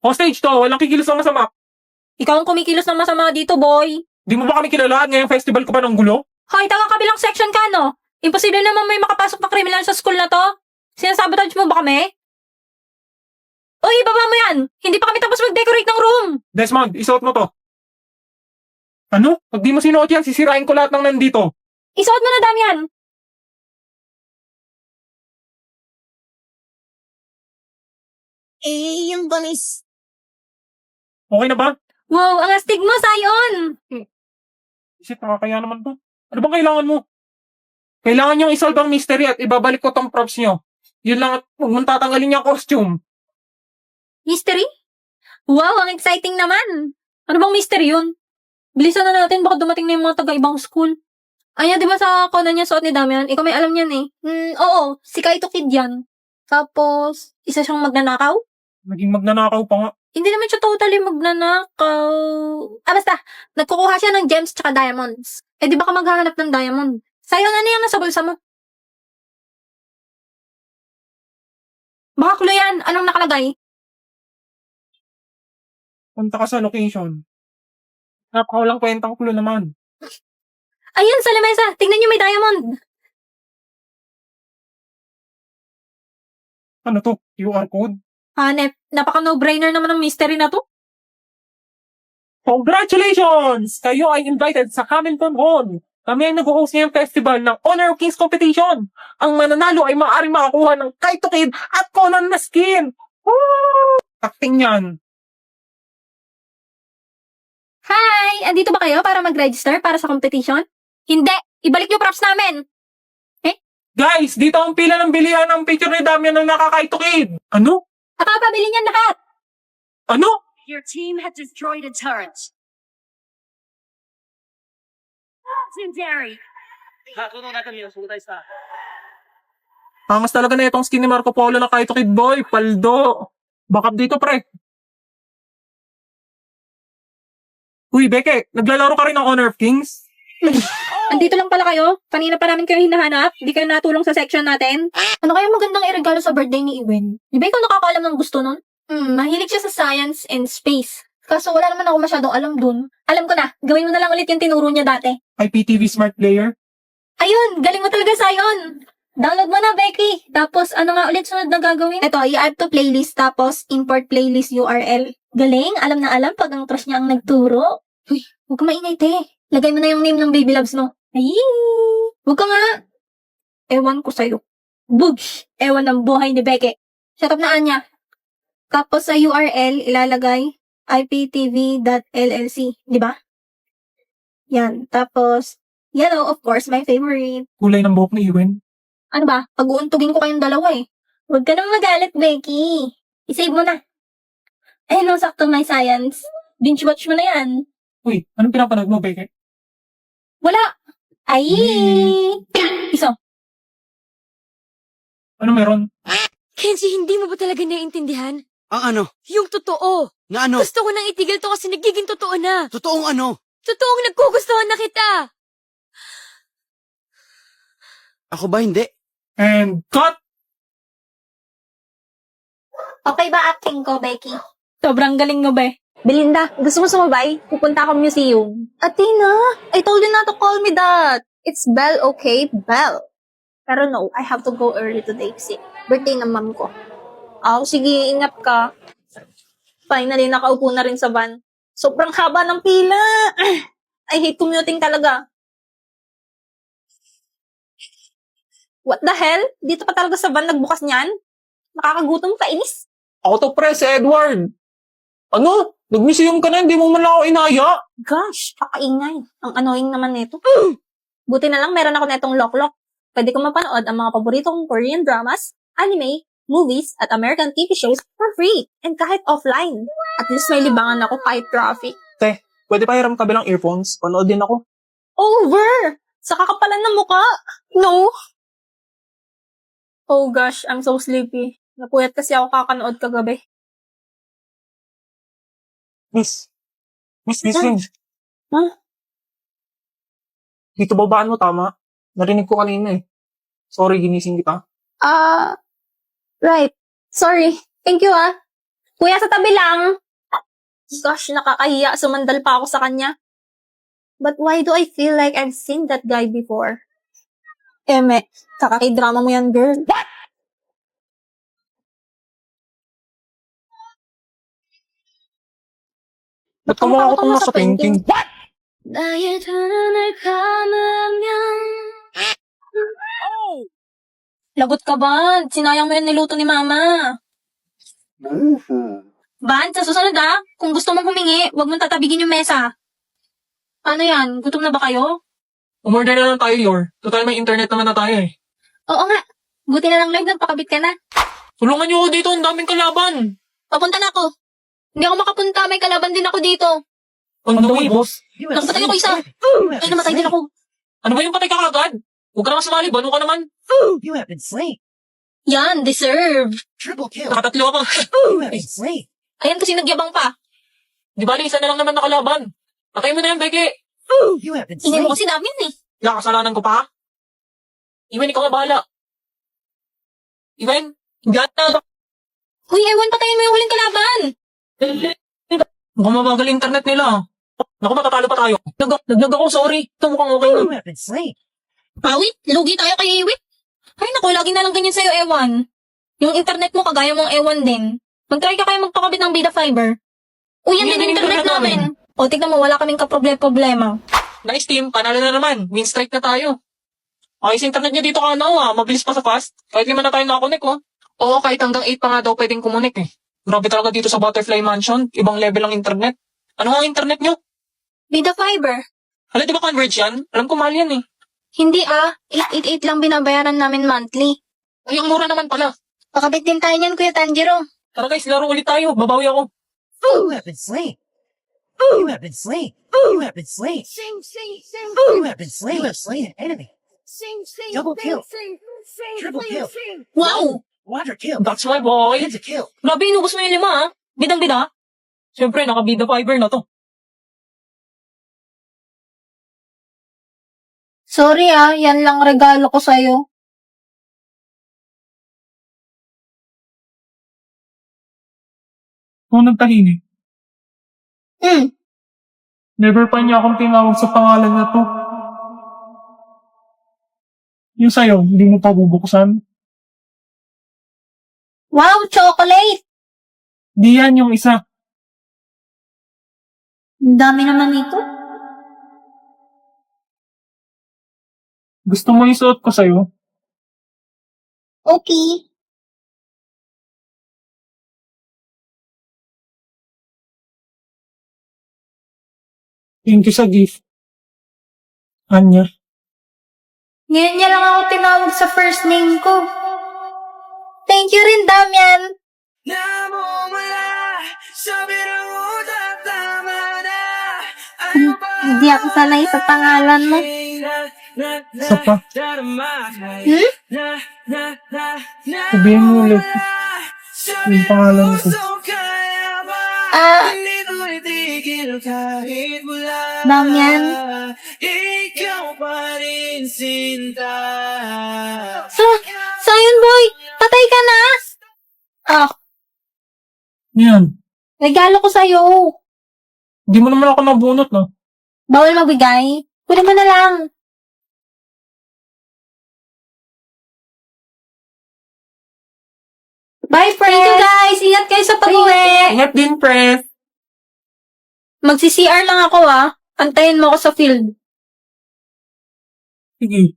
Hostage to, walang kikilos ng masama. Ikaw ang kumikilos ng masama dito, boy. Di mo ba kami kilala? Ngayong festival ko pa ng gulo? Hoy, taga kabilang section ka, no? Imposible naman may makapasok na kriminal sa school na to. Sinasabotage mo ba kami? Uy, baba mo yan! Hindi pa kami tapos mag-decorate ng room! Desmond, isuot mo to. Ano? Pag di mo sinuot yan, sisirain ko lahat ng nandito. Isuot mo na, Damian! Yung banis. Okay na ba? Wow, ang astig mo, Sion! Isip, nakakaya naman to. Ano bang kailangan mo? Kailangan niyong isolve ang mystery at ibabalik ko tong props niyo. Yun lang at huwag mong tatanggalin yung costume. Mystery? Wow, ang exciting naman! Ano bang mystery yun? Bilisan na natin, baka dumating na yung mga taga-ibang school. Ayan, di ba sa kona niya suot ni Damian? Ikaw may alam yan eh. Oo, si Kaito Kid yan. Tapos, isa siyang magnanakaw? Naging magnanakaw pa nga. Hindi naman siya totally magnanakaw. Basta, nagkukuha siya ng gems tsaka diamonds. Eh, di ba ka maghahanap ng diamond? Sa'yo, ano yung nasa bulsa mo? Baka clue yan. Anong nakalagay? Punta ka sa location. Napakawalang kwentang clue naman. Ayun, sa lamesa. Tingnan niyo may diamond. Ano to? QR code? Hanep, napaka no-brainer naman ng mystery na to. Congratulations! Kayo ay invited sa Hamilton Hall. Kami ay nag-host ngayong festival ng Honor of Kings Competition. Ang mananalo ay maaaring makakuha ng Kaito Kid at Conan na skin. Woo! Acting yan. Hi! Andito ba kayo para mag-register para sa competition? Hindi! Ibalik yung props namin! Guys, dito ang pila ng bilihan ng picture ni Damian ng nakakaito kid. Ano? Nakapabili niyan lahat! Ano? Your team had destroyed a turret. Legendary. Angas talaga na itong skin ni Marco Polo na Kaito Kid boy. Paldo. Backup dito pre. Uy, Beke, naglalaro ka rin ng Honor of Kings? Andito lang pala kayo. Kanina pa namin kayo hinahanap. Di kayo natulong sa section natin. Ano kaya magandang iregalo sa birthday ni Iwen? Di ba ikaw nakakaalam ng gusto nun? Mahilig siya sa science and space. Kaso wala naman ako masyadong alam dun. Alam ko na, gawin mo na lang ulit yung tinuro niya dati. IPTV Smart Player? Ayun, galing mo talaga, Sion! Download mo na, Becky. Tapos, ano nga ulit sunod na gagawin? Ito, i-add to playlist, tapos import playlist URL. Galing, alam na alam pag ang crush niya ang nagturo. Uy, huwag ka maingay, te. Lagay mo na yung name ng baby loves mo. Ay, huwag ka nga. Ewan ko sa'yo. Bugs! Ewan ng buhay ni Becky. Shut up na, Anya. Tapos sa URL, ilalagay iptv.llc. Di ba? Yan. Tapos, yellow, of course, my favorite. Kulay ng buhok ni Iwen? Ano ba? Pag-uuntugin ko kayong dalawa eh. Huwag ka nang magalit, Becky. I-save mo na. Eh, no, sakto my science. Binge-watch mo na yan. Uy, anong pinapanood mo, Beke? Wala. Ay! Iso. Ano meron? Kenji, hindi mo ba talaga naiintindihan? Ang ano? Yung totoo. Na ano? Gusto ko nang itigil to kasi nagiging totoo na. Totoong ano? Totoong nagkugustuhan na kita. Ako ba hindi? And cut! Okay ba acting ko, Becky? Sobrang galing mo, be. Belinda, gusto mo sumabay? Pupunta ako museum. Athena, I told you not to call me that. It's Belle, okay? Belle. Pero no, I have to go early today kasi birthday ng mom ko. Sige, ingat ka. Finally, nakaupo na rin sa van. Sobrang haba ng pila. I hate commuting talaga. What the hell? Dito pa talaga sa van nagbukas niyan? Nakakagutom, kainis. Ako to pre, si Edward. Ano? Nag-museum ka na, hindi mo man lang ako inaya. Gosh, kakaingay. Ang annoying naman nito. Buti na lang meron ako netong lock-lock. Pwede ko mapanood ang mga paboritong Korean dramas, anime, movies, at American TV shows for free. And kahit offline. At least may libangan ako kahit traffic. Te, pwede pa hiram kabilang earphones? Panood din ako. Over! Sa kakapalan ng muka. No. Oh gosh, I'm so sleepy. Napuyat kasi ako kakanood kagabi. Miss, gising. Huh? Dito babaan mo, tama? Narinig ko kanina eh. Sorry, ginising kita. Right. Sorry. Thank you, Kuya, sa tabi lang. Gosh, nakakahiya. Sumandal pa ako sa kanya. But why do I feel like I've seen that guy before? Eme, kakaki-drama mo yan, girl. Ba't kamukha ko itong nasa painting? 나의 두 눈을 감으면 Lagot ka, Band. Sinayang mo yung niluto ni Mama. Band, sa susunod kung gusto mong humingi, huwag mong tatabigin yung mesa. Ano yan? Gutom na ba kayo? Umorder na lang tayo, Yor. Total may internet naman na tayo eh. Oo nga. Buti na lang, Lloyd, nagpakabit ka na. Tulungan niyo ako dito, ang daming kalaban. Papunta na ako. Hindi ako makapunta, may kalaban din ako dito. On the way, boss. Nakapatay ako isa. Ay, namatay din ako. Ano ba yung patay ka kagad? Huwag ka naman sumali, bano ka naman. You have been slain. Yan, deserve. Triple kill. Nakatatlo ako. You have been slain. Ayan kasi nagyabang pa. Di bali, isa na lang naman nakalaban. Patay mo na yan, Becky. You have been Ingay slain. mo kasi namin eh. Kaya kasalanan ko pa. Iwen, ikaw na bahala. Iwen, hindi ata. Uy, Ewan, patayin mo yung huling kalaban. Mukhang mabagal internet nila. Naku, matatalo pa tayo. Naglag ako, sorry. Ito mukhang okay You na. have been slain. Pawit, lugi tayo kay Iwit. Ay naku, lagi na lang ganyan sa'yo, Ewan. Yung internet mo, kagaya mong Ewan din. Mag-try ka kayo magpakabit ng Bida Fiber. Uy, yan Yan din din internet internet namin. O, tignan mo, wala kaming kaproblema. Nice team, panalo na naman. Win strike na tayo. Okay, sa internet niya dito ka na, mabilis pa sa fast. Kahit 5 na tayo nakakonek, oh. Oo, kahit hanggang 8 pa nga daw pwedeng kumunik eh. Grabe talaga dito sa Butterfly Mansion. Ibang level ang internet. Ano nga ang internet nyo? Bida Fiber. Hala, di ba converge yan? Alam ko mahal yan eh. Hindi 888 lang binabayaran namin monthly. Ay, ang mura naman pala. Pakabit din tayo niyan, Kuya Tanjiro. Tara guys, laro ulit tayo. Babawi ako. You have been slain. You have been slain. You have been slain. Sing, sing, sing, You have been slain. You have slain an enemy. sing, sing, Double kill. sing, sing, Triple sing, kill. sing. Wow! Quadra kill. That's my boy. Penta kill. Grabe, inubos mo yung 5 Bidang-bida. Siyempre, nakabida fiber na to. Sorry yan lang regalo ko sa'yo. Kung nagtahimik, never pa niya akong tinawag sa pangalan na to. Yung sa'yo, hindi mo pa bubuksan? Wow, chocolate! Di yan yung isa. Ang dami naman ito. Gusto mo isuot ko sa'yo? Okay. Thank you sa gift. Anya. Ngayon niya lang ako tinawag sa first name ko. Thank you rin, Damian. Hindi ako sanay sa pangalan mo. Isa pa. Sabihin mo ulit. Yung pangalan ko. Damian. Sayon boy, patay ka na. Yan. Regalo ko sa'yo. Di mo naman ako nabunot, no? Bawal magbigay. Pwede mo na lang. Bye, friends! Thank you, guys! Ingat kayo sa pag-uwi! Ingat din, press. Magsi-CR lang ako, Antayin mo ako sa field. Sige.